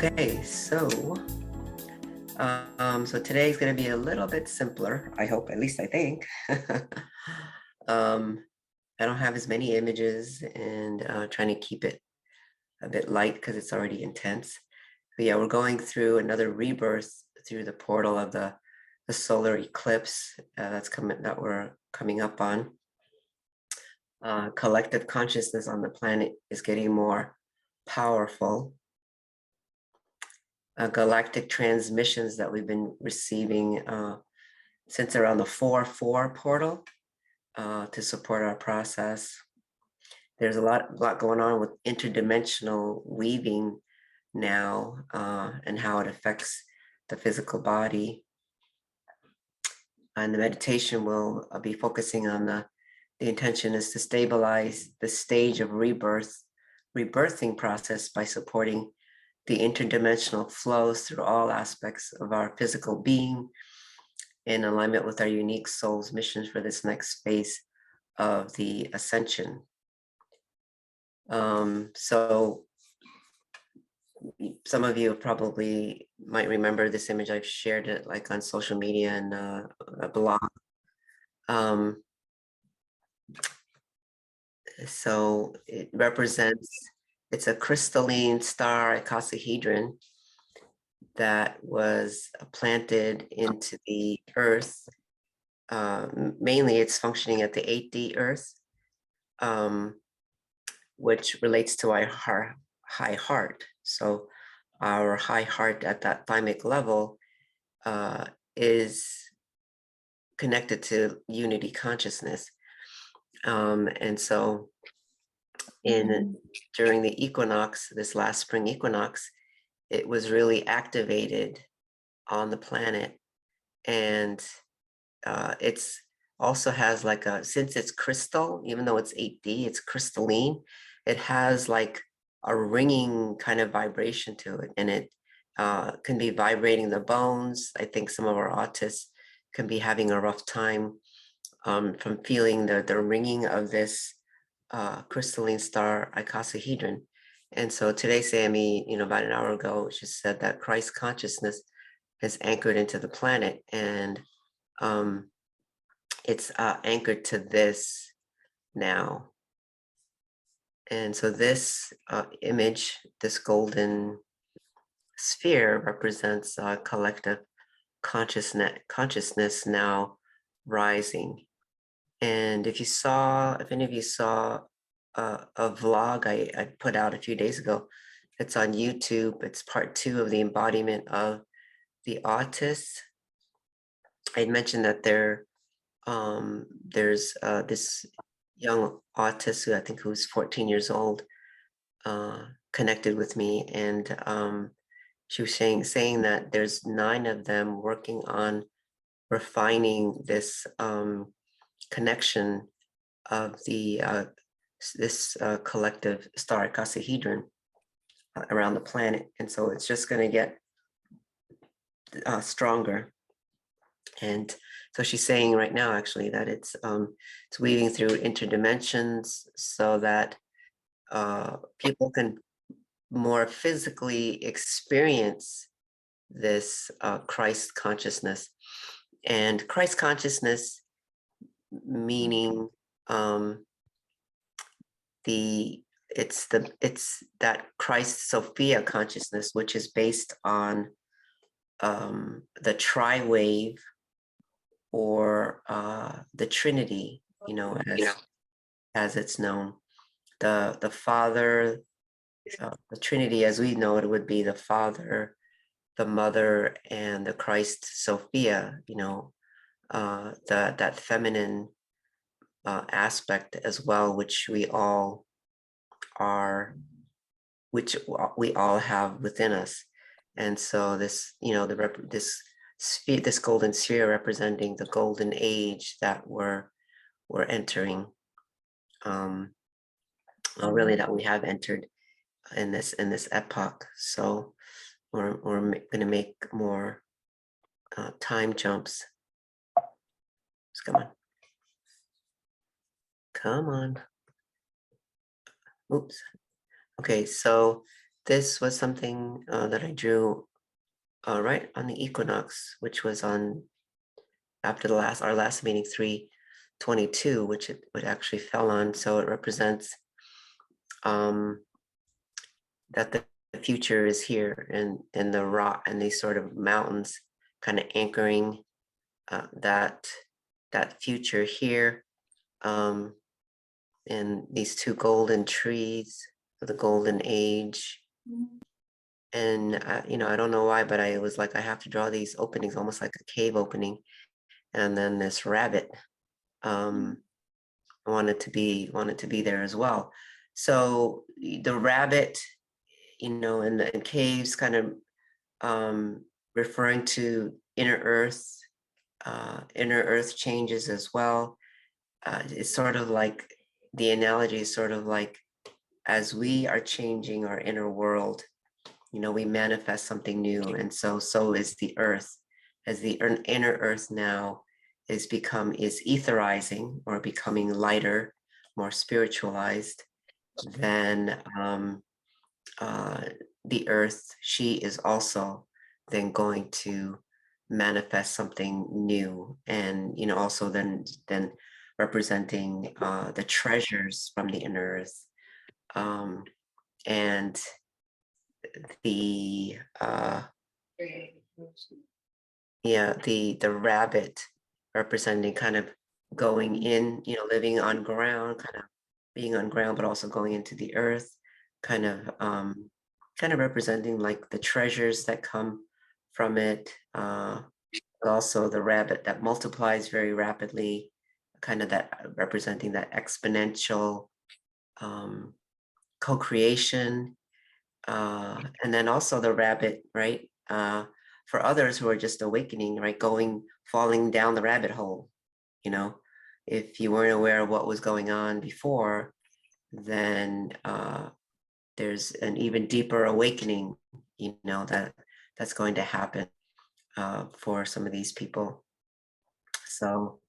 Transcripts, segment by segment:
Okay, so today is going to be a little bit simpler. I hope, at least I think. um, I don't have as many images and trying to keep it a bit light because it's already intense. But yeah, we're going through another rebirth through the portal of the solar eclipse that we're coming up on. Collective consciousness on the planet is getting more powerful. Galactic transmissions that we've been receiving since around the 4-4 portal to support our process. There's a lot going on with interdimensional weaving now and how it affects the physical body. And the meditation will be focusing on the intention is to stabilize the stage of rebirthing process by supporting the interdimensional flows through all aspects of our physical being in alignment with our unique soul's missions for this next phase of the ascension. So some of you probably might remember this image. I've shared it like on social media and a blog. So it represents, it's a crystalline star icosahedron that was planted into the earth. Mainly it's functioning at the 8D earth, which relates to our high heart. So our high heart at that thymic level is connected to unity consciousness. And so during the equinox, this last spring equinox, it was really activated on the planet. And it's also has like since it's crystal, even though it's 8D, it's crystalline, it has like a ringing kind of vibration to it. And it can be vibrating the bones. I think some of our autists can be having a rough time from feeling the ringing of this crystalline star icosahedron. And so today, Sammy, about an hour ago, she said that Christ consciousness is anchored into the planet, and it's anchored to this now. And so this image, this golden sphere, represents collective consciousness now rising. And if any of you saw a vlog I put out a few days ago, it's on YouTube. It's part 2 of the embodiment of the autists. I mentioned that there's this young autist who's 14 years old, connected with me, and she was saying that there's 9 of them working on refining this connection of this collective star icosahedron around the planet, and so it's just going to get stronger. And so she's saying right now, actually, that it's weaving through interdimensions so that people can more physically experience this Christ consciousness. And Christ consciousness meaning it's that Christ Sophia consciousness, which is based on the tri-wave, or the Trinity, as it's known. The Father, the Trinity as we know it would be the Father, the Mother, and the Christ Sophia, that feminine aspect as well, which we all have within us. And so this, this golden sphere representing the golden age that we're entering, really that we have entered in this epoch. So we're going to make more time jumps. Just come on. Oops. Okay, so this was something that I drew right on the equinox, which was on after our last meeting, 3/22, which it actually fell on. So it represents that the future is here, and the rock and these sort of mountains kind of anchoring that future here. And these two golden trees of the golden age. And I don't know why, but I was like, I have to draw these openings almost like a cave opening. And then this rabbit wanted to be there as well. So the rabbit, in caves, kind of referring to inner earth changes as well. It's sort of like, the analogy is sort of like, as we are changing our inner world, we manifest something new. And so is the earth, as the inner earth now is etherizing, or becoming lighter, more spiritualized, then the earth, she is also then going to manifest something new. And also then representing the treasures from the inner earth, and the the rabbit representing kind of going in, living on ground, kind of being on ground, but also going into the earth, kind of representing like the treasures that come from it. Also the rabbit that multiplies very rapidly, kind of that representing that exponential co-creation. And then also the rabbit, right? For others who are just awakening, right? Falling down the rabbit hole, if you weren't aware of what was going on before, then there's an even deeper awakening, that's going to happen for some of these people. So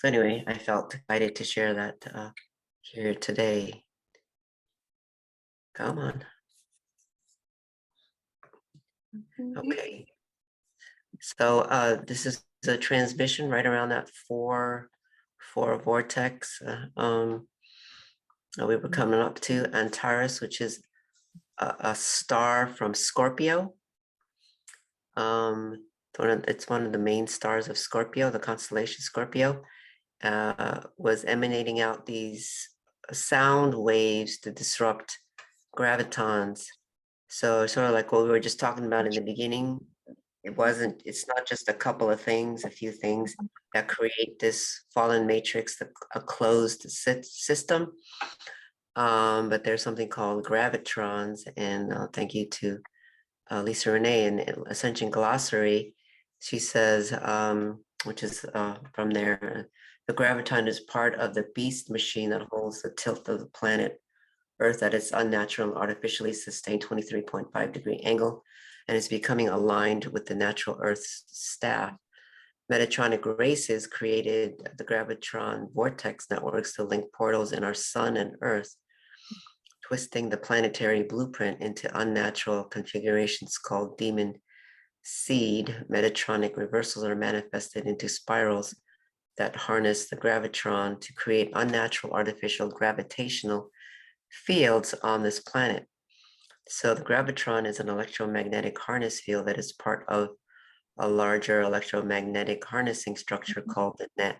anyway, I felt excited to share that here today. Come on. Okay. So this is a transmission right around that 4 vortex. We were coming up to Antares, which is a star from Scorpio. It's one of the main stars of Scorpio, the constellation Scorpio. Was emanating out these sound waves to disrupt Gravitrons. So sort of like what we were just talking about in the beginning, it's not just a couple of things, a few things that create this fallen matrix, a closed system. But there's something called Gravitrons, and thank you to Lisa Renee in Ascension Glossary. She says, which is from there, the Gravitron is part of the beast machine that holds the tilt of the planet Earth at its unnatural and artificially sustained 23.5-degree angle, and is becoming aligned with the natural Earth's staff. Metatronic races created the Gravitron vortex networks to link portals in our sun and Earth, twisting the planetary blueprint into unnatural configurations called demon seed. Metatronic reversals are manifested into spirals that harness the gravitron to create unnatural artificial gravitational fields on this planet. So the gravitron is an electromagnetic harness field that is part of a larger electromagnetic harnessing structure called the net.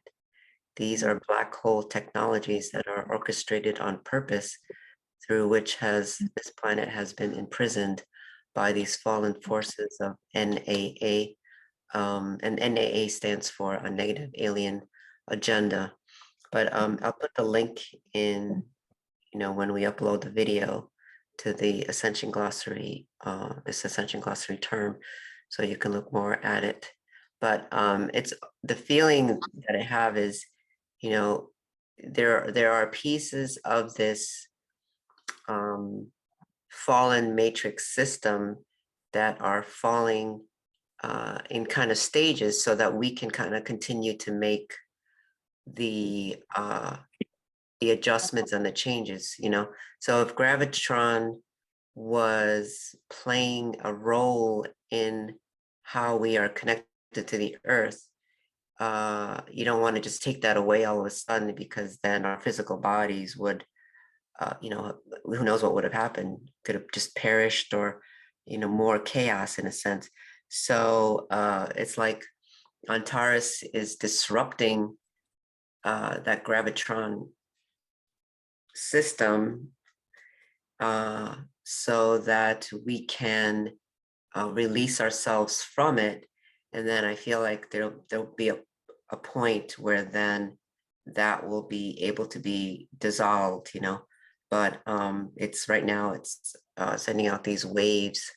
These are black hole technologies that are orchestrated on purpose, through which this planet has been imprisoned by these fallen forces of NAA. And NAA stands for a negative alien agenda. But I'll put the link in, when we upload the video, to the Ascension Glossary, this Ascension Glossary term, so you can look more at it. But it's the feeling that I have is, there are pieces of this fallen matrix system that are falling in kind of stages, so that we can kind of continue to make the the adjustments and the changes, you know. So if Gravitron was playing a role in how we are connected to the Earth, you don't want to just take that away all of a sudden, because then our physical bodies would, you know, who knows what would have happened, could have just perished, or, you know, more chaos in a sense. So it's like Antares is disrupting that Gravitron system, so that we can release ourselves from it. And then I feel like there'll be a point where then that will be able to be dissolved, you know. But it's right now it's sending out these waves.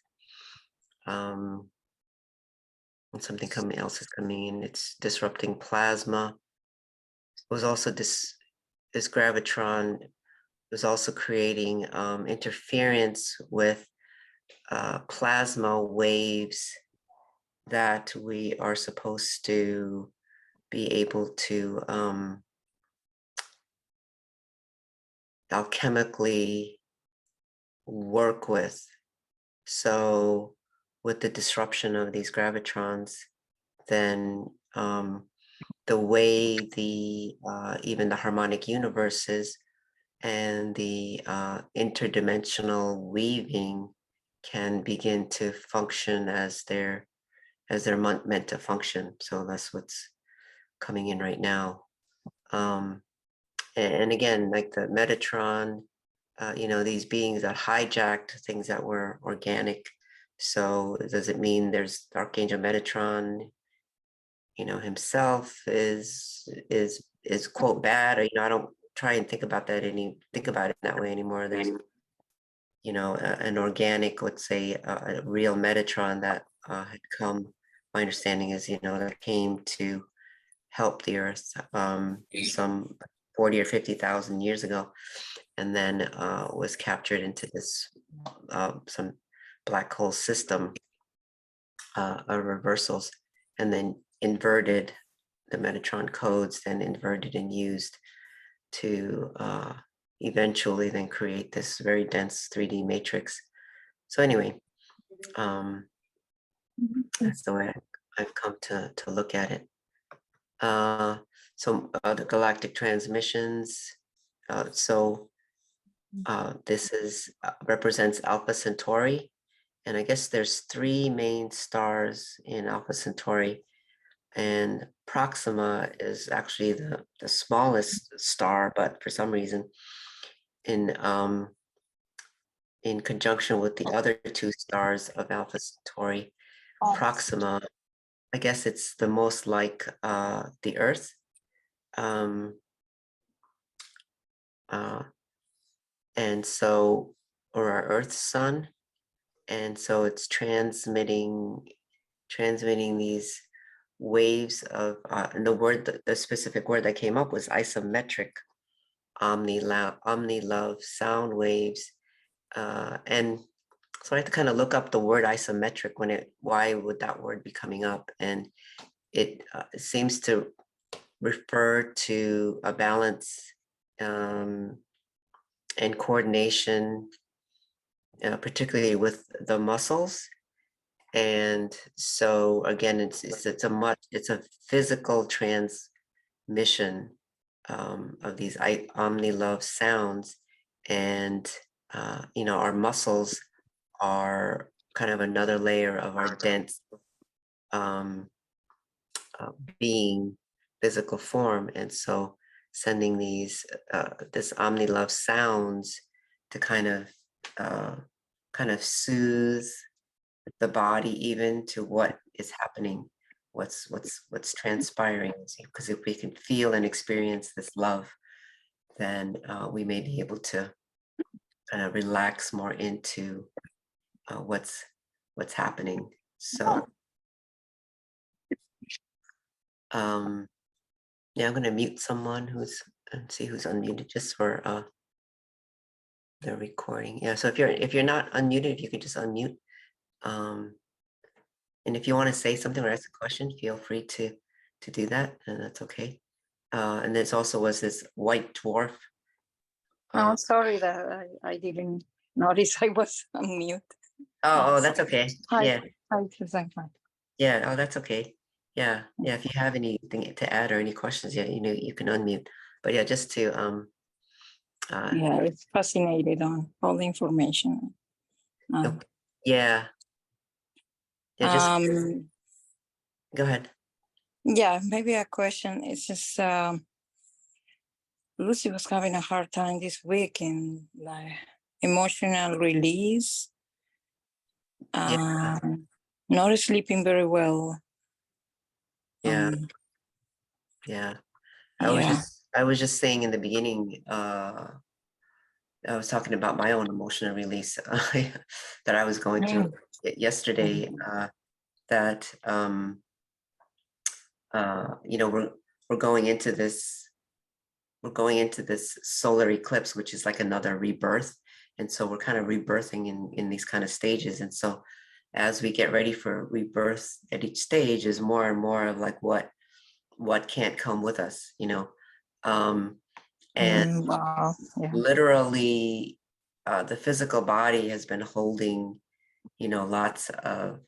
And something else is coming in. It's disrupting plasma. It was also this Gravitron was also creating interference with plasma waves that we are supposed to be able to alchemically work with. So with the disruption of these gravitrons, then the way the even the harmonic universes and the interdimensional weaving can begin to function as they're meant to function. So that's what's coming in right now. And again, like the Metatron, you know, these beings that hijacked things that were organic. So does it mean there's Archangel Metatron, you know, himself is quote bad? Or, you know, I don't try and think about it that way anymore. There's, you know, an organic, let's say, a real Metatron that had come. My understanding is, you know, that came to help the Earth some 40 or 50,000 years ago, and then was captured into this some black hole system of reversals, and then inverted the Metatron codes, then inverted and used to eventually then create this very dense 3D matrix. So anyway, that's the way I've come to look at it. So the Galactic Transmissions. So this is represents Alpha Centauri, and I guess there's 3 main stars in Alpha Centauri, and Proxima is actually the smallest star, but for some reason, in conjunction with the other 2 stars of Alpha Centauri, Proxima, I guess it's the most like the Earth. And so, or our Earth's sun, and so it's transmitting these waves of, and the specific word that came up was isometric omni-love sound waves, and so I had to kind of look up the word isometric why would that word be coming up, and it seems to refer to a balance and coordination, particularly with the muscles. And so again, it's a physical transmission of these omni-love sounds, and you know, our muscles are kind of another layer of our dense being, physical form, and so sending these this omni-love sounds to kind of soothe the body even to what is happening, what's transpiring. Because if we can feel and experience this love, then we may be able to kind of relax more into what's happening. So yeah, I'm going to mute someone and see who's unmuted just for the recording. Yeah, so if you're not unmuted, if you could just unmute. And if you want to say something or ask a question, feel free to do that, and that's okay. And this also was this white dwarf Oh, sorry that I didn't notice I was on mute. Oh, that's okay. Yeah. Hi, Yeah. Oh, that's okay. Yeah. Yeah. If you have anything to add or any questions, yeah, you can unmute. But yeah, just to yeah, it's fascinated on all the information. Yeah. Yeah, just go ahead. Yeah, maybe a question. It's just Lucy was having a hard time this week in like emotional release. Yeah. Not sleeping very well. Yeah. Yeah. I was just saying in the beginning, I was talking about my own emotional release that I was going through yesterday, that we're going into this solar eclipse, which is like another rebirth. And so we're kind of rebirthing in these kind of stages. And so as we get ready for rebirth at each stage is more and more of like what can't come with us, and wow. Yeah. literally the physical body has been holding, lots of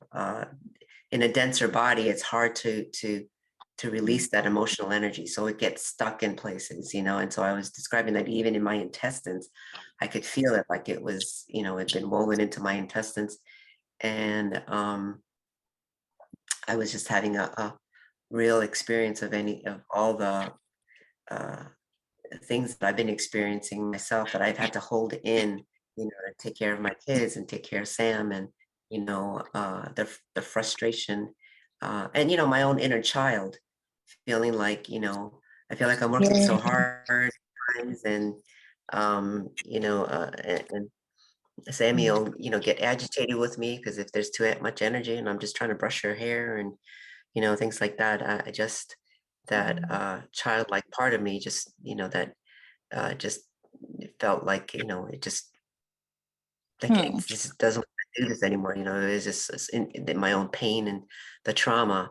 in a denser body, it's hard to release that emotional energy. So it gets stuck in places, and so I was describing that even in my intestines, I could feel it like it was, it'd been woven into my intestines. And I was just having a real experience of all the things that I've been experiencing myself that I've had to hold in, to take care of my kids and take care of Sam, and the frustration, and my own inner child, feeling like I feel like I'm working so hard at times, and and Sammy will get agitated with me because if there's too much energy and I'm just trying to brush her hair and things like that. I just that childlike part of me just that just felt like it just like it just doesn't want to do this anymore. It's just it's in my own pain and the trauma,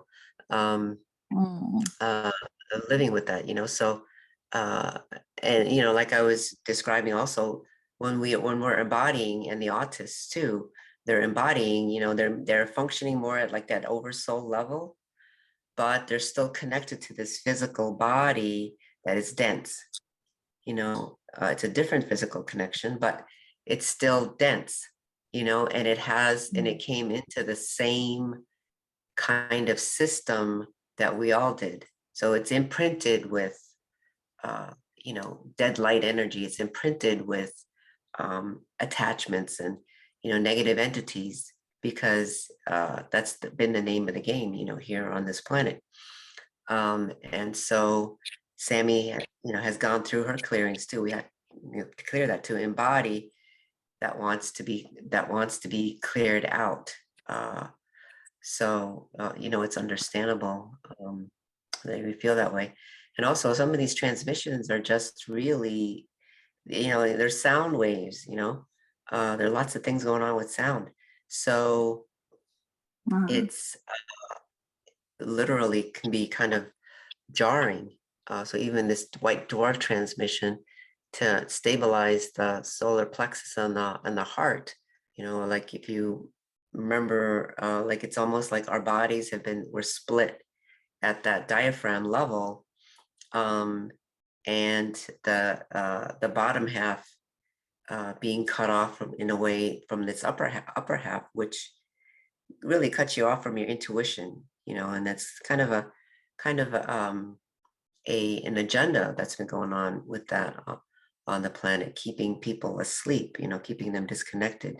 living with that. So and like I was describing also, when we're embodying, and the autists too, they're embodying, they're functioning more at like that oversoul level, but they're still connected to this physical body that is dense. It's a different physical connection, but it's still dense, and it came into the same kind of system that we all did. So it's imprinted with, dead light energy. It's imprinted with attachments and, negative entities, because that's been the name of the game, here on this planet. And so Sammy, has gone through her clearings too. We had to clear that, to embody that wants to be cleared out. So it's understandable that we feel that way. And also some of these transmissions are just really, there's sound waves, there are lots of things going on with sound. So it's literally can be kind of jarring. So even this white dwarf transmission, to stabilize the solar plexus and the heart, like if you remember, like it's almost like our bodies were split at that diaphragm level, and the bottom half being cut off in a way from this upper half, which really cuts you off from your intuition, and that's kind of an agenda that's been going on with that on the planet, keeping people asleep, keeping them disconnected.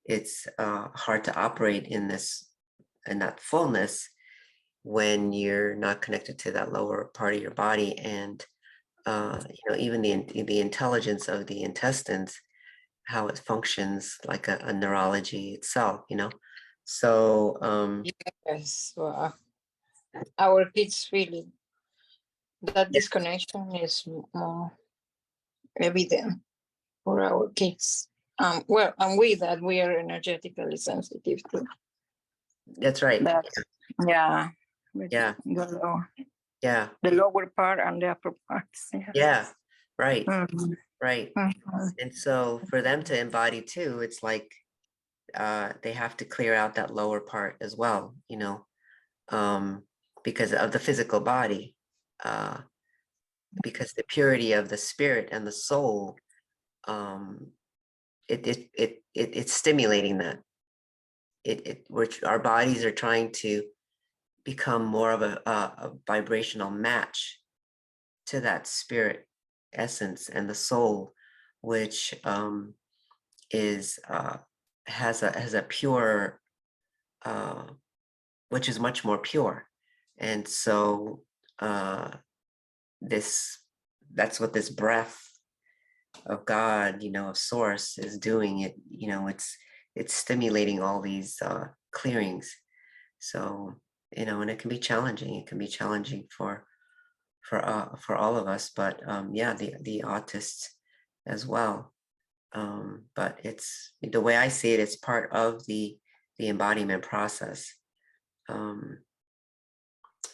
It's hard to operate in that fullness when you're not connected to that lower part of your body, and even the intelligence of the intestines, how it functions like a neurology itself, so yes, well, our kids really, that disconnection is more evident for our kids. Well, and we are energetically sensitive too. That's right. Yeah. Yeah. The lower part and the upper parts. Yeah. Right. right. And so for them to embody too, it's like they have to clear out that lower part as well, you know, because of the physical body, because the purity of the spirit and the soul, it's stimulating that. Our bodies are trying to become more of a vibrational match to that spirit essence and the soul, which is has a pure, which is much more pure, and so that's what this breath of God, you know, of Source is doing. It, you know, it's stimulating all these clearings. So, you know, and it can be challenging. It can be challenging for all of us, but yeah, the autists as well. But it's the way I see it, it's part of the embodiment process.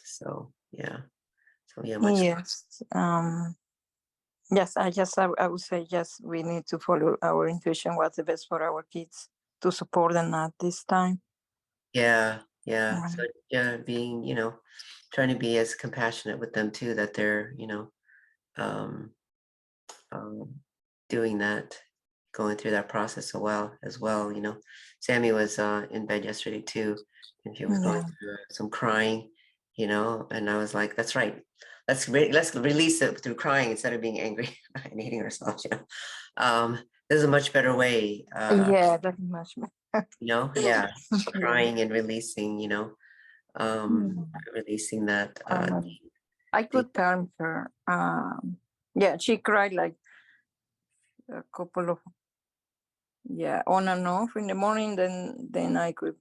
So yeah. So yeah, much. Yes. Yes, I would say yes, we need to follow our intuition, what's the best for our kids, to support them at this time. Yeah, yeah. So yeah, being, you know, trying to be as compassionate with them too, that they're, you know, um, doing that, going through that process so well as well. You know, Sammy was in bed yesterday too, and she was going Yeah. through some crying, you know, and I was like, that's right. Let's release it through crying instead of being angry and hating ourselves, you know. This is a much better way, Yeah, very much. you know, yeah, Yeah. crying and releasing, you know, Mm. releasing that I could calm her. Yeah, she cried like a couple of, yeah, on and off in the morning. Then I could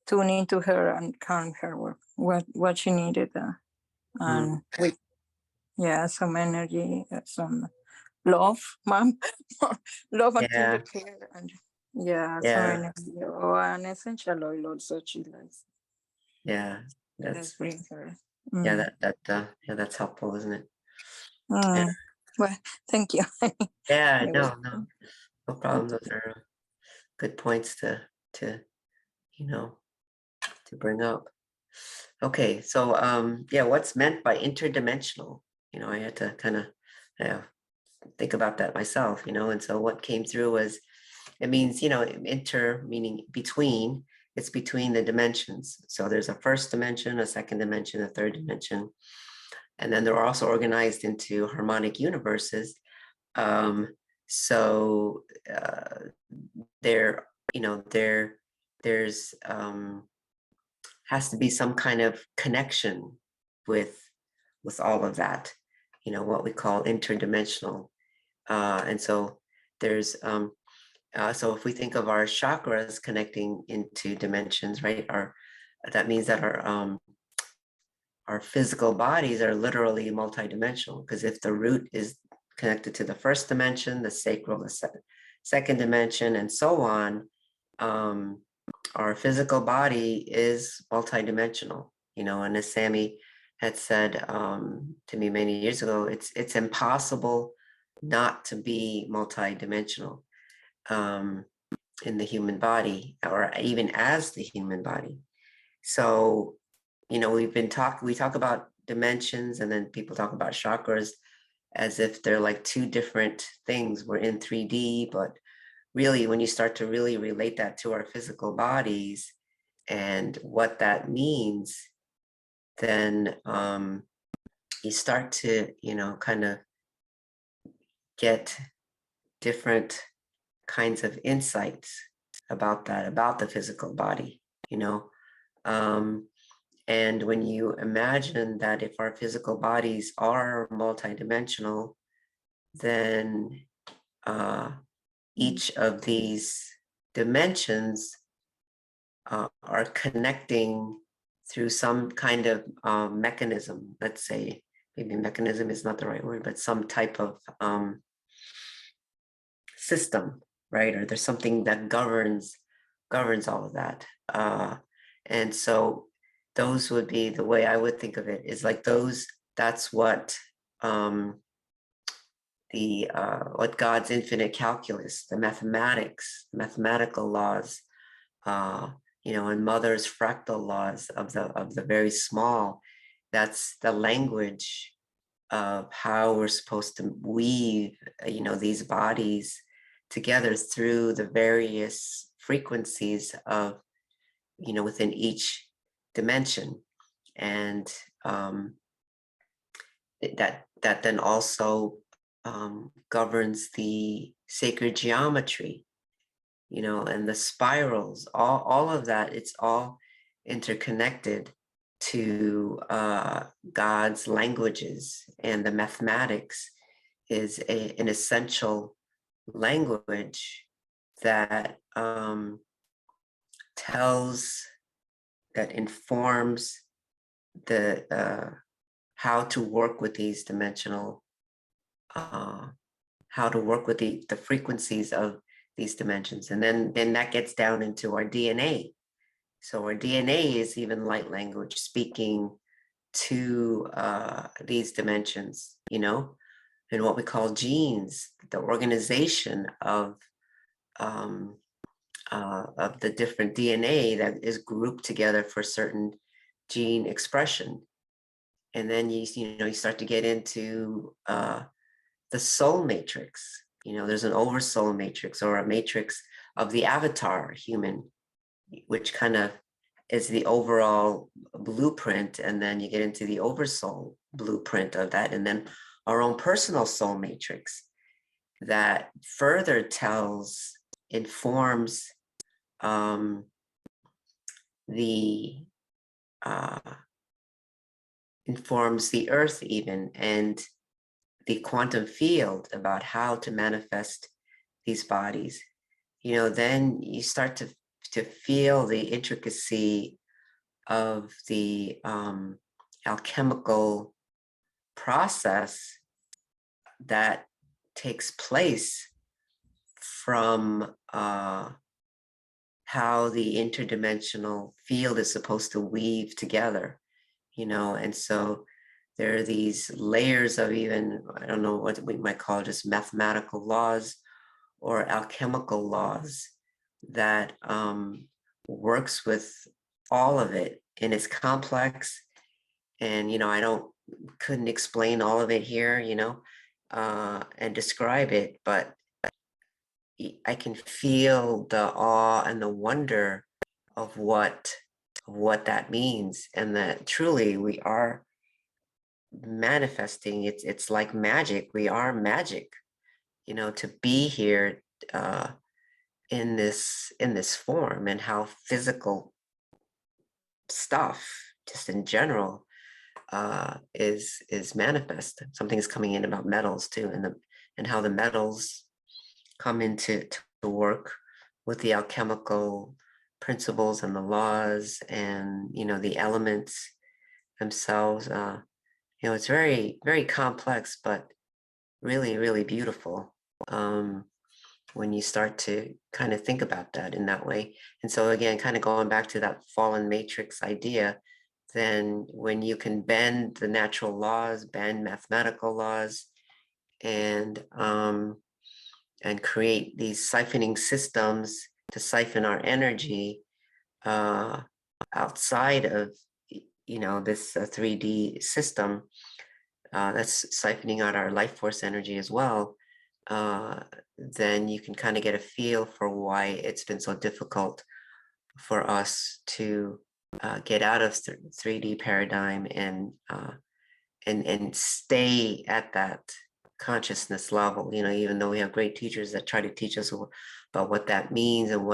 tune into her and calm her what she needed, and with, yeah, some energy, some love, mom, love and yeah, tender care, and yeah, some yeah, energy. Oh, an essential oil also she likes. yeah. Let's That's bring her. yeah, Mm. yeah, that's helpful, isn't it? Yeah, Mm. Well, thank you. yeah, It was. no problem. Those are good points to you know to bring up. Okay, so yeah, what's meant by interdimensional? You know, I had to kind of think about that myself, you know, and so what came through was it means, you know, inter meaning between, it's between the dimensions. So there's a first dimension, a second dimension, a third dimension, and then they're also organized into harmonic universes. Um, so there, you know, there's has to be some kind of connection with all of that, you know, what we call interdimensional. And so there's so if we think of our chakras connecting into dimensions, right? That means that our physical bodies are literally multidimensional, because if the root is connected to the first dimension, the sacral, the second dimension, and so on, our physical body is multidimensional, you know, and as Sammy had said to me many years ago, it's impossible not to be multidimensional in the human body, or even as the human body. So, you know, we talk about dimensions, and then people talk about chakras as if they're like two different things. We're in 3D, but really, when you start to really relate that to our physical bodies and what that means, then you start to, you know, kind of get different kinds of insights about that, about the physical body, you know. And when you imagine that if our physical bodies are multidimensional, then each of these dimensions are connecting through some kind of mechanism. Let's say, maybe mechanism is not the right word, but some type of system, right? Or there's something that governs all of that. And so those would be the way I would think of it, is like those, that's what what God's infinite calculus, the mathematics, mathematical laws, and Mother's fractal laws of the very small. That's the language of how we're supposed to weave, these bodies together through the various frequencies of, within each dimension. And that then also governs the sacred geometry, and the spirals, all of that. It's all interconnected to God's languages, and the mathematics is an essential language that informs the how to work with these dimensional, how to work with the frequencies of these dimensions. And then that gets down into our DNA. So our DNA is even light language speaking to these dimensions, and what we call genes, the organization of the different DNA that is grouped together for certain gene expression. And then you start to get into the soul matrix. There's an oversoul matrix, or a matrix of the avatar human, which kind of is the overall blueprint. And then you get into the oversoul blueprint of that, and then our own personal soul matrix that further informs the earth even, and the quantum field about how to manifest these bodies. Then you start to feel the intricacy of the alchemical process that takes place from how the interdimensional field is supposed to weave together, and so there are these layers of, even, I don't know what we might call just mathematical laws or alchemical laws that works with all of it. And it's complex. And, I couldn't explain all of it here, and describe it, but I can feel the awe and the wonder of what that means, and that truly we are manifesting. It's like magic. We are magic, to be here in this form, and how physical stuff just in general is manifest. Something is coming in about metals too, and how the metals come into to work with the alchemical principles and the laws, and the elements themselves. It's very, very complex, but really, really beautiful when you start to kind of think about that in that way. And so again, kind of going back to that fallen matrix idea, then when you can bend the natural laws, bend mathematical laws, and create these siphoning systems to siphon our energy outside of this 3D system that's siphoning out our life force energy as well, then you can kind of get a feel for why it's been so difficult for us to get out of 3D paradigm and stay at that consciousness level, even though we have great teachers that try to teach us about what that means, and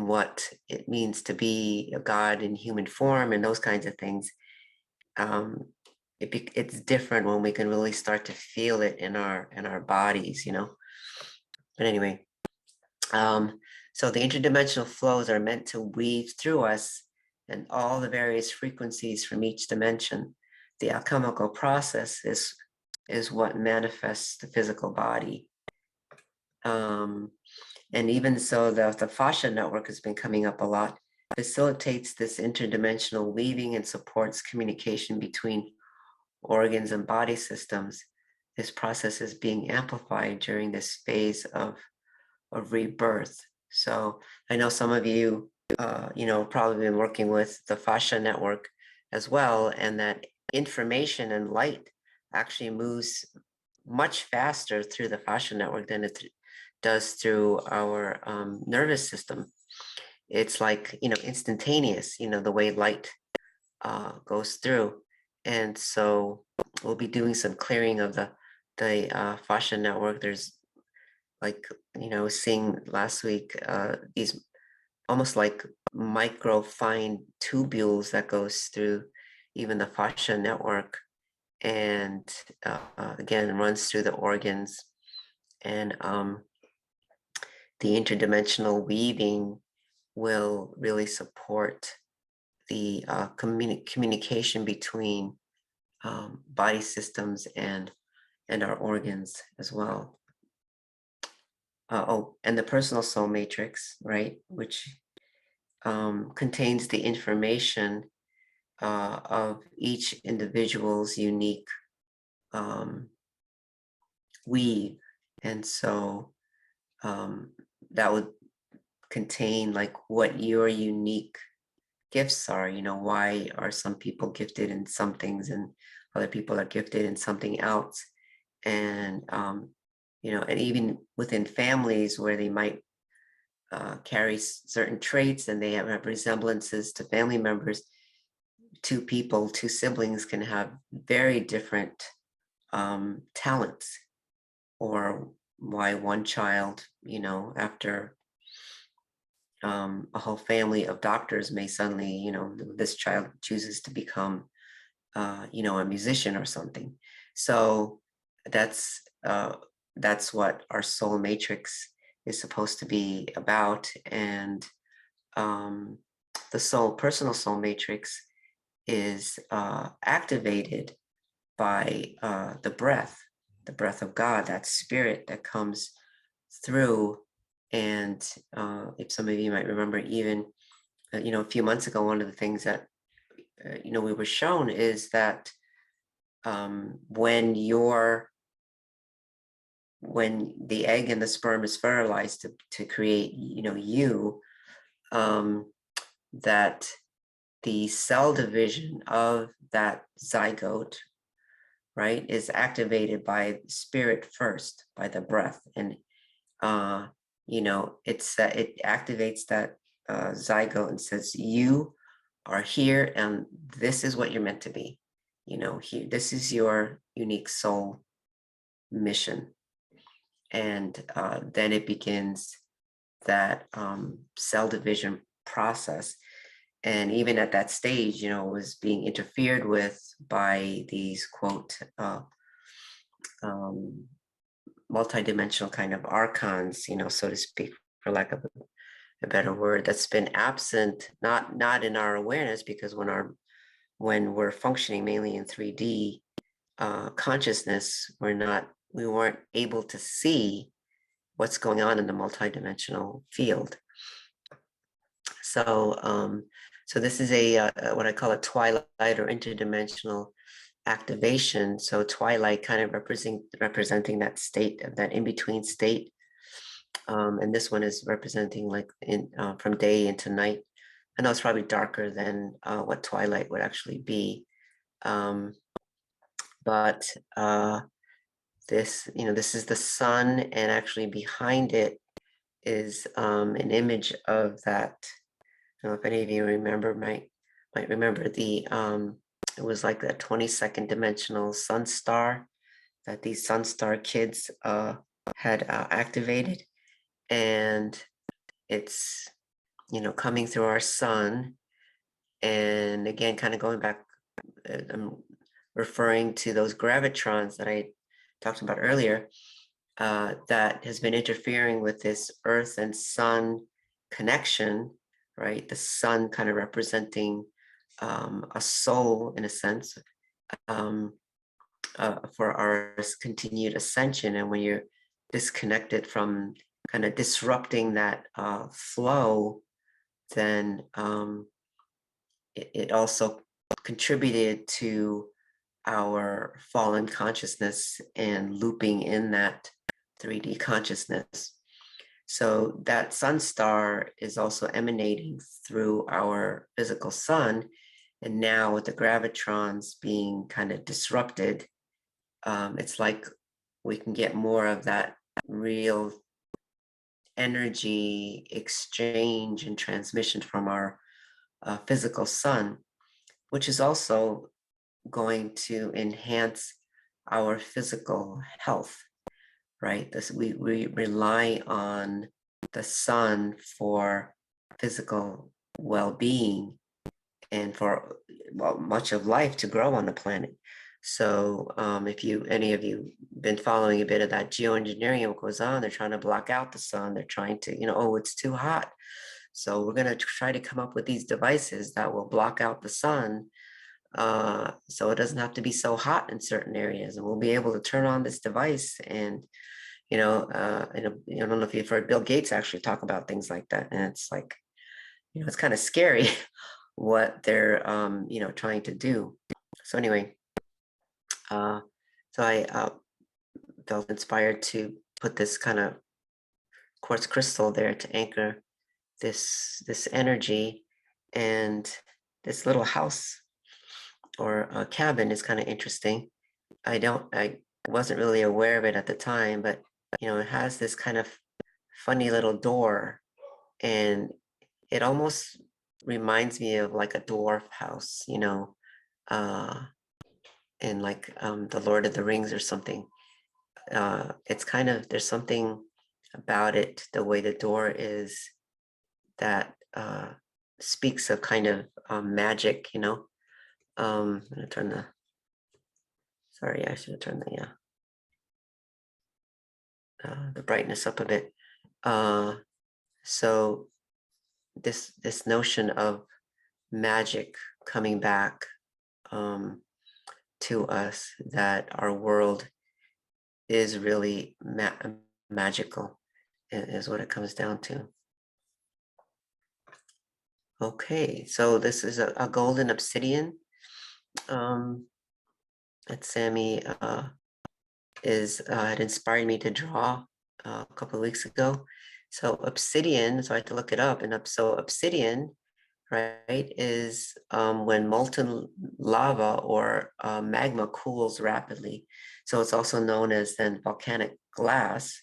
what it means to be a God in human form, and those kinds of things. It's different when we can really start to feel it in our bodies, But anyway, so the interdimensional flows are meant to weave through us and all the various frequencies from each dimension. The alchemical process is what manifests the physical body. And even so, the fascia network has been coming up a lot, facilitates this interdimensional weaving and supports communication between organs and body systems. this process is being amplified during this phase of rebirth. So I know some of you, probably been working with the fascia network as well, and that information and light actually moves much faster through the fascia network than it does through our nervous system. It's like, instantaneous, the way light goes through. And so we'll be doing some clearing of the fascia network. There's like, I was seeing last week, these almost like micro fine tubules that goes through even the fascia network, and again, runs through the organs. And the interdimensional weaving will really support the communication between body systems and our organs as well. And the personal soul matrix, right, which contains the information of each individual's unique weave. And so that would contain like what your unique gifts are. Why are some people gifted in some things and other people are gifted in something else? And and even within families where they might carry certain traits and they have resemblances to family members, two siblings can have very different talents. Or why one child, after a whole family of doctors may suddenly, this child chooses to become, a musician or something. So that's what our soul matrix is supposed to be about. And the personal soul matrix is activated by the breath of God, that spirit that comes through. And if some of you might remember, even a few months ago, one of the things that we were shown is that when the egg and the sperm is fertilized to create you, that the cell division of that zygote, right, is activated by spirit first, by the breath. And it activates that zygote and says, you are here and this is what you're meant to be. Here, this is your unique soul mission. And then it begins that cell division process. And even at that stage, it was being interfered with by these, quote, multidimensional kind of archons, so to speak, for lack of a better word, that's been absent, not in our awareness, because when we're functioning mainly in 3D consciousness, we weren't able to see what's going on in the multidimensional field. So so this is a what I call a twilight or interdimensional activation. So twilight kind of representing that state, of that in-between state. And this one is representing like from day into night. I know it's probably darker than what twilight would actually be. But this is the sun, and actually behind it is an image of that. I don't know if any of you might remember it was like that 22nd dimensional sun star that these sun star kids had activated. And it's, coming through our sun. And again, kind of going back, I'm referring to those gravitrons that I talked about earlier, that has been interfering with this earth and sun connection, right? The sun kind of representing a soul, in a sense, for our continued ascension. And when you're disconnected from kind of disrupting that flow, then it also contributed to our fallen consciousness and looping in that 3D consciousness. So that sun star is also emanating through our physical sun. And now with the gravitrons being kind of disrupted, it's like we can get more of that real energy exchange and transmission from our physical sun, which is also going to enhance our physical health, right? We rely on the sun for physical well-being and for much of life to grow on the planet. So if any of you been following a bit of that geoengineering, what goes on, they're trying to block out the sun. They're trying to, oh, it's too hot. So we're going to try to come up with these devices that will block out the sun, so it doesn't have to be so hot in certain areas. And we'll be able to turn on this device and, I don't know if you've heard Bill Gates actually talk about things like that. And it's like, it's kind of scary what they're, trying to do. So anyway, so I felt inspired to put this kind of quartz crystal there to anchor this energy. And this little house or a cabin is kind of interesting. I wasn't really aware of it at the time, but it has this kind of funny little door, and it almost reminds me of like a dwarf house, in like the Lord of the Rings or something. It's kind of, there's something about it, the way the door is, that speaks of kind of magic, I'm gonna turn sorry, I should have turned the brightness up a bit. So this notion of magic coming back to us, that our world is really magical, is what it comes down to. Okay, so this is a golden obsidian that Sammy had inspired me to draw a couple of weeks ago. So obsidian, so I had to look it up, and so obsidian, right, is when molten lava or magma cools rapidly. So it's also known as then volcanic glass.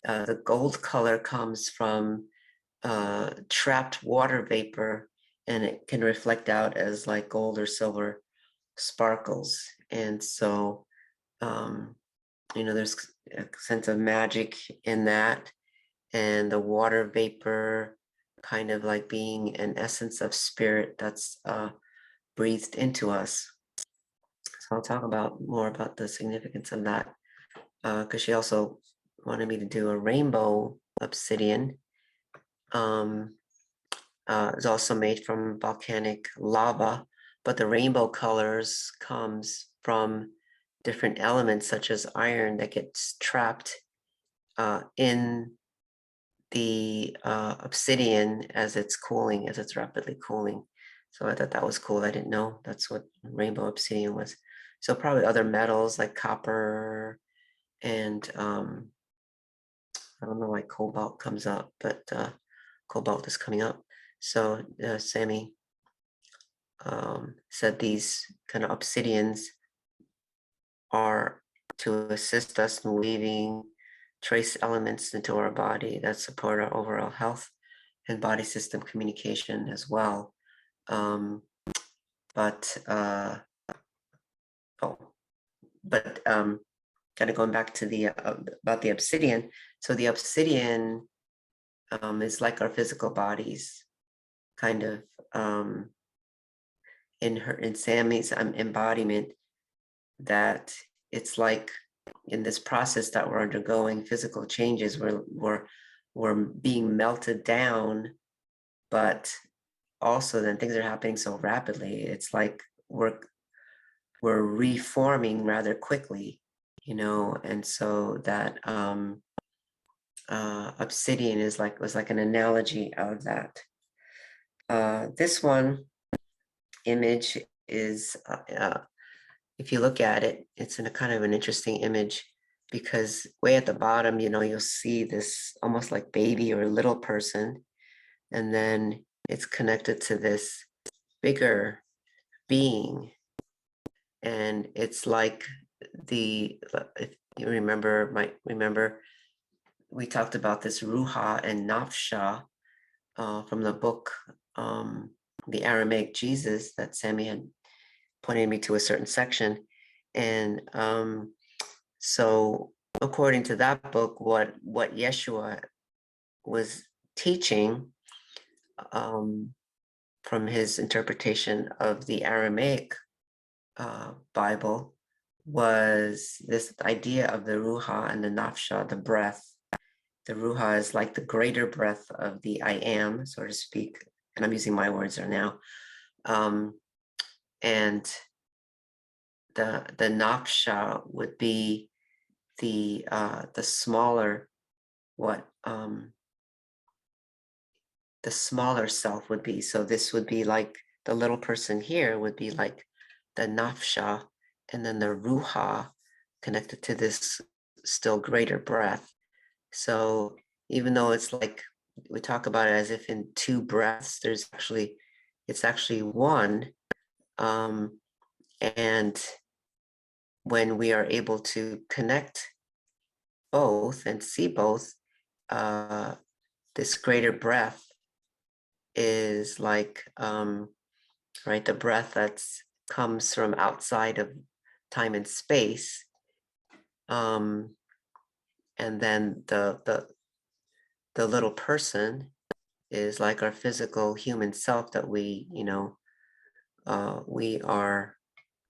The gold color comes from trapped water vapor, and it can reflect out as like gold or silver sparkles. And so, there's a sense of magic in that, and the water vapor kind of like being an essence of spirit that's breathed into us. So I'll talk more about the significance of that, because she also wanted me to do a rainbow obsidian. It's also made from volcanic lava, but the rainbow colors comes from different elements such as iron that gets trapped in the obsidian as it's cooling, as it's rapidly cooling. So I thought that was cool. I didn't know that's what rainbow obsidian was. So probably other metals like copper and I don't know why cobalt comes up, but cobalt is coming up. So Sammy said these kind of obsidians are to assist us in weaving trace elements into our body that support our overall health and body system communication as well. Kind of going back to the about the obsidian. So the obsidian is like our physical bodies, kind of in Sammy's embodiment, that it's like in this process that we're undergoing physical changes, we're being melted down, but also then things are happening so rapidly. It's like we're reforming rather quickly, and so that obsidian was like an analogy of that. This one image is if you look at it, it's in a kind of an interesting image, because way at the bottom, you'll see this almost like baby or little person, and then it's connected to this bigger being. And it's like if you remember, we talked about this Ruha and Nafsha from the book, The Aramaic Jesus, that Sammy had pointed me to a certain section. And so according to that book, what Yeshua was teaching from his interpretation of the Aramaic Bible was this idea of the Ruha and the Nafsha, the breath. The Ruha is like the greater breath of the I am, so to speak. And I'm using my words there now. And the Nafsha would be the smaller, the smaller self would be. So this would be like the little person here would be like the Nafsha, and then the Ruha connected to this still greater breath. So even though it's like we talk about it as if in two breaths, it's actually one. And when we are able to connect both and see both, this greater breath is like, right, the breath that comes from outside of time and space. And then the little person is like our physical human self that we are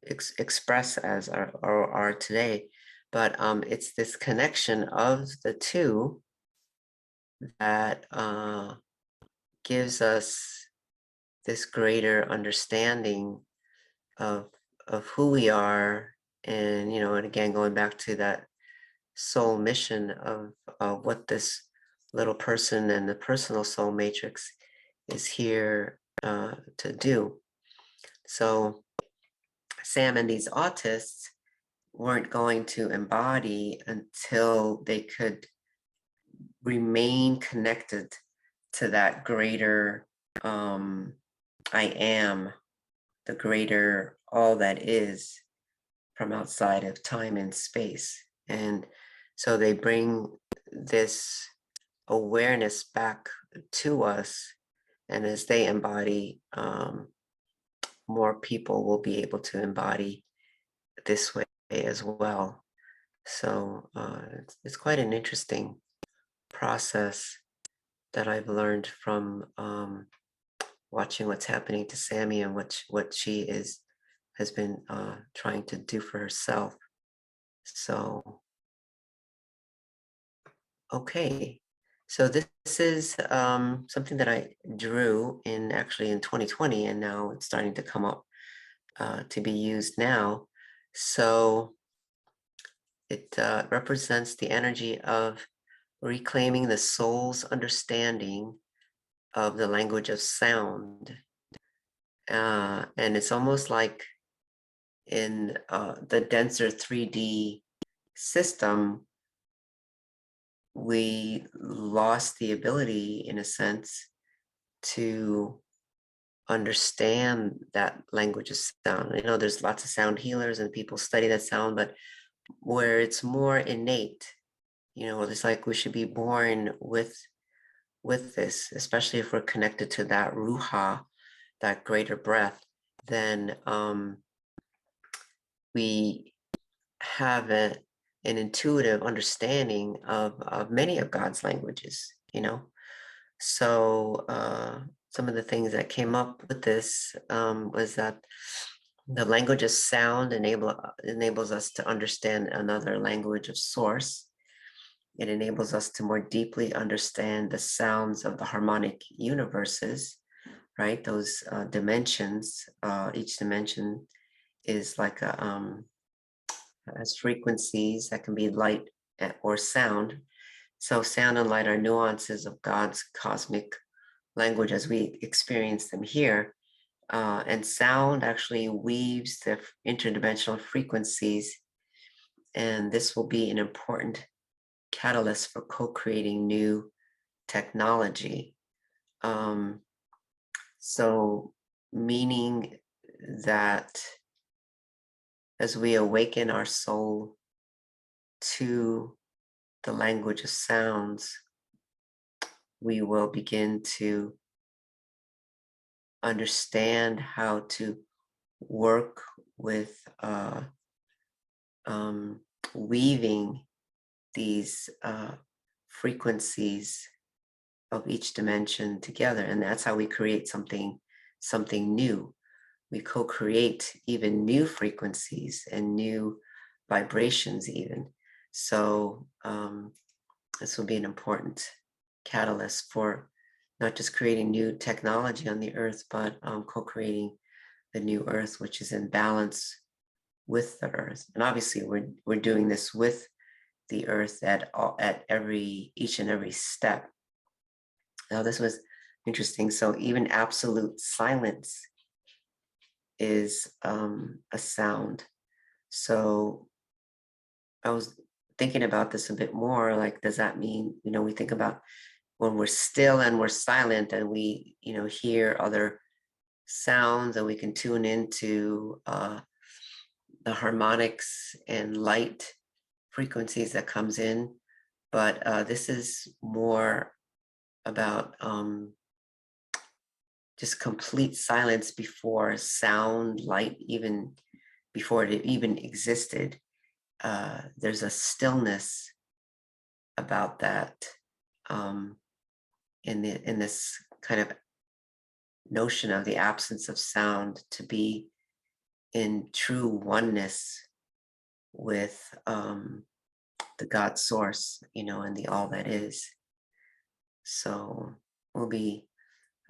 express as are today. But it's this connection of the two that gives us this greater understanding of who we are. And and again, going back to that soul mission of what this little person and the personal soul matrix is here to do. So Sam and these autists weren't going to embody until they could remain connected to that greater I am, the greater all that is from outside of time and space. And so they bring this awareness back to us, and as they embody, more people will be able to embody this way as well. So it's quite an interesting process that I've learned from watching what's happening to Sammy and what she has been trying to do for herself. So, okay. So this is something that I drew actually in 2020, and now it's starting to come up to be used now. So it represents the energy of reclaiming the soul's understanding of the language of sound. And it's almost like in the denser 3D system, we lost the ability, in a sense, to understand that language of sound. There's lots of sound healers and people study that sound, but where it's more innate, it's like we should be born with this, especially if we're connected to that Ruha, that greater breath, then we have an intuitive understanding of many of God's languages, So some of the things that came up with this was that the language of sound enables us to understand another language of source. It enables us to more deeply understand the sounds of the harmonic universes, right? Those dimensions, each dimension is like has frequencies that can be light or sound. So sound and light are nuances of God's cosmic language as we experience them here. And sound actually weaves the interdimensional frequencies, and this will be an important catalyst for co-creating new technology. So meaning that as we awaken our soul to the language of sounds, we will begin to understand how to work with weaving these frequencies of each dimension together, and that's how we create something new. We co-create even new frequencies and new vibrations even. So this will be an important catalyst for not just creating new technology on the earth, but co-creating the new earth, which is in balance with the earth. And obviously we're doing this with the earth at each and every step. Now this was interesting. So even absolute silence is a sound. So I was thinking about this a bit more, like, does that mean, we think about when we're still and we're silent and we, hear other sounds, and we can tune into the harmonics and light frequencies that comes in. But this is more about just complete silence before sound, light, even before it even existed. There's a stillness about that in this kind of notion of the absence of sound, to be in true oneness with the God source, and the all that is. So we'll be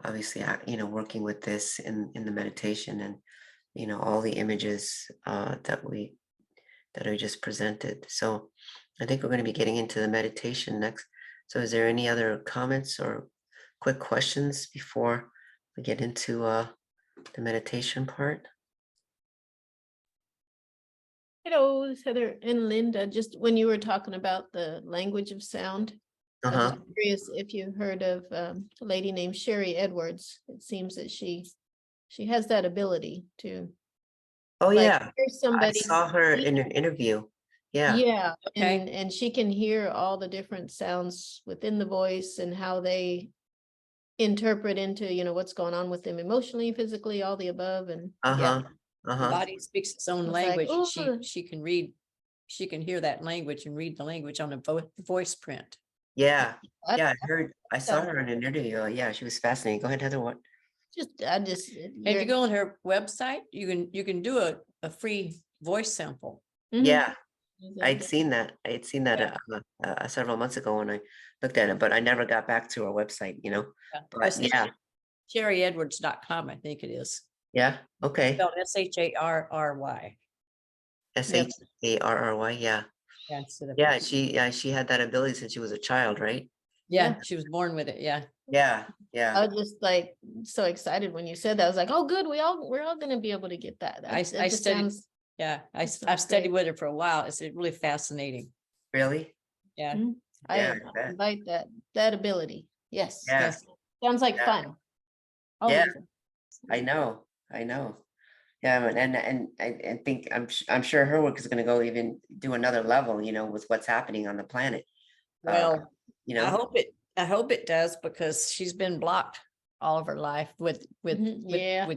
obviously, working with this in the meditation, and all the images that I just presented. So I think we're going to be getting into the meditation next. So is there any other comments or quick questions before we get into the meditation part? Hello, it's Heather and Linda. Just when you were talking about the language of sound, I was just curious if you heard of a lady named Sherry Edwards. It seems that she has that ability to. Oh yeah, hear somebody. I saw her in an interview. Yeah. Yeah, Okay. and she can hear all the different sounds within the voice and how they interpret into, what's going on with them emotionally, physically, all the above. And The body speaks its own It's like, language, and "Ooh." she can read, she can hear that language and read the language on a voice print. Yeah. I- Yeah, I saw her in an interview. Yeah, she was fascinating. Go ahead, Heather. What? I just If you go on her website, you can do a free voice sample. Yeah, I'd Exactly. seen that. I had seen that several months ago when I looked at it, but I never got back to her website, But yeah, SherryEdwards.com, I think it is. yeah, okay. Spelled SHARRY. SHARRY, yeah. Yeah, instead of- She had that ability since she was a child, right? yeah, she was born with it. Yeah. Yeah, I yeah. was just like so excited when you said that. I was like, oh, good. We're all going to be able to get that. I Just studied. sounds- Yeah, that I've sounds studied great. with her for a while. It's really fascinating. Really? Yeah. Mhm. Yeah, I I bet. invite that ability. Yes. Yeah. Yes. Sounds like Yeah. fun. Yeah. Always. I know. Yeah, and I think I'm sure her work is going to go even do another level, with what's happening on the planet. Well, You I know, hope it does, because she's been blocked all of her life with Yeah.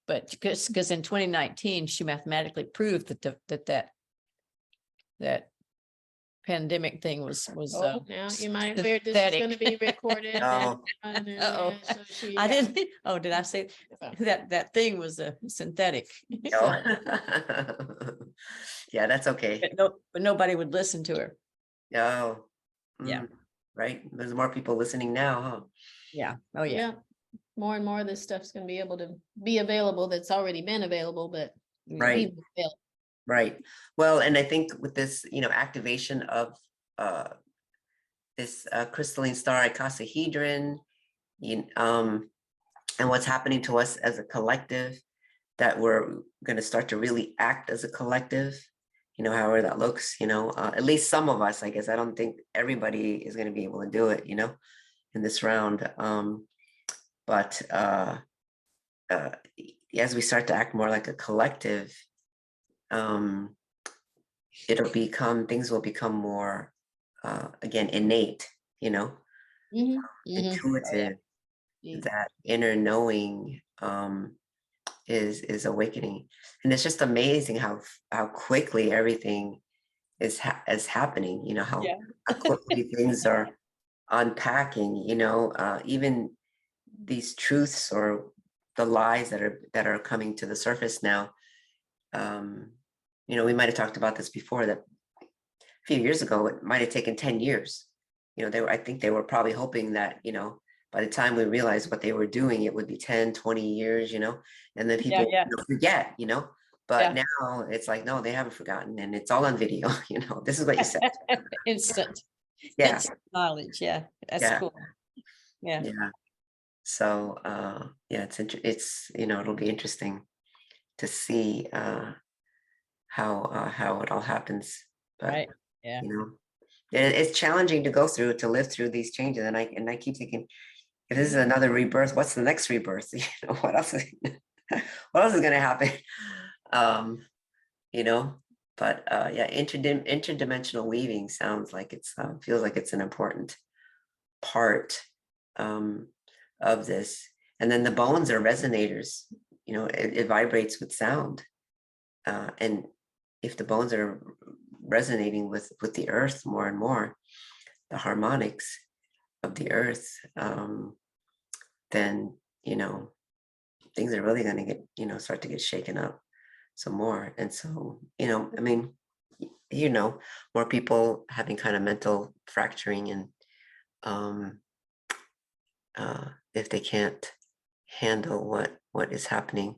but because in 2019 she mathematically proved that pandemic thing was Oh, now you might hear this is going to be recorded. Oh. Uh-oh. So she, I didn't. Oh, did I say that thing was a synthetic? no. Yeah, that's okay. But nobody would listen to her. Oh, Yeah. right. There's more people listening now, huh? Yeah. Oh yeah. Yeah. More and more of this stuff's going to be able to be available. That's already been available, but Right. be available. Right. Well, and I think with this, activation of this crystalline star icosahedron, and what's happening to us as a collective, that we're going to start to really act as a collective, however that looks, at least some of us, I guess. I don't think everybody is going to be able to do it, in this round. But as we start to act more like a collective, things will become more, again, innate, intuitive. That inner knowing is awakening, and it's just amazing how quickly everything is happening. How quickly things are unpacking. Even these truths or the lies that are coming to the surface now. We might have talked about this before, that a few years ago it might have taken 10 years. I think they were probably hoping that by the time we realized what they were doing, it would be 10, 20 years, and then people forget, but now it's like, no, they haven't forgotten, and it's all on video. This is what you said. Instant knowledge. That's cool. So it's it'll be interesting to see how it all happens, but it's challenging to live through these changes, and I keep thinking, if this is another rebirth, what's the next rebirth? What else is going to happen? But interdimensional weaving sounds like feels like it's an important part of this. And then the bones are resonators. It vibrates with sound, and if the bones are resonating with the earth more and more, the harmonics of the earth, then things are really going to get start to get shaken up some more. And so more people having kind of mental fracturing, and if they can't handle what is happening,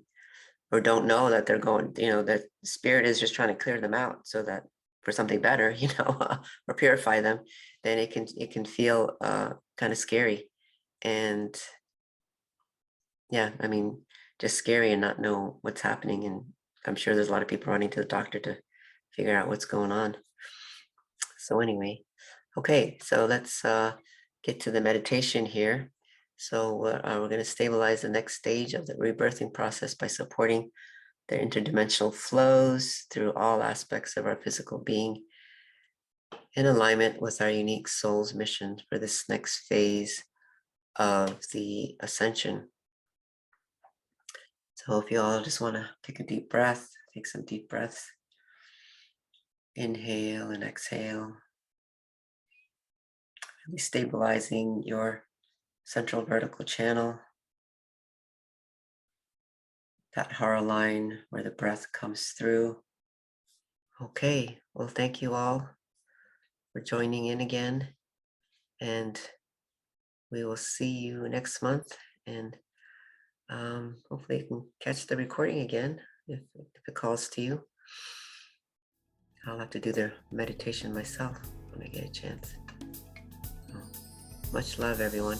or don't know that they're going, that spirit is just trying to clear them out so that for something better, or purify them, then it can feel kind of scary. And just scary, and not know what's happening. And I'm sure there's a lot of people running to the doctor to figure out what's going on. So anyway, okay, so let's get to the meditation here. So we're going to stabilize the next stage of the rebirthing process by supporting the interdimensional flows through all aspects of our physical being, in alignment with our unique soul's mission for this next phase of the ascension. So if you all just want to take a deep breath, take some deep breaths. Inhale and exhale. Really stabilizing your central vertical channel, that hara line where the breath comes through. Okay, well, thank you all for joining in again, and we will see you next month. And hopefully you can catch the recording again if it calls to you. I'll have to do the meditation myself when I get a chance. Much love, everyone.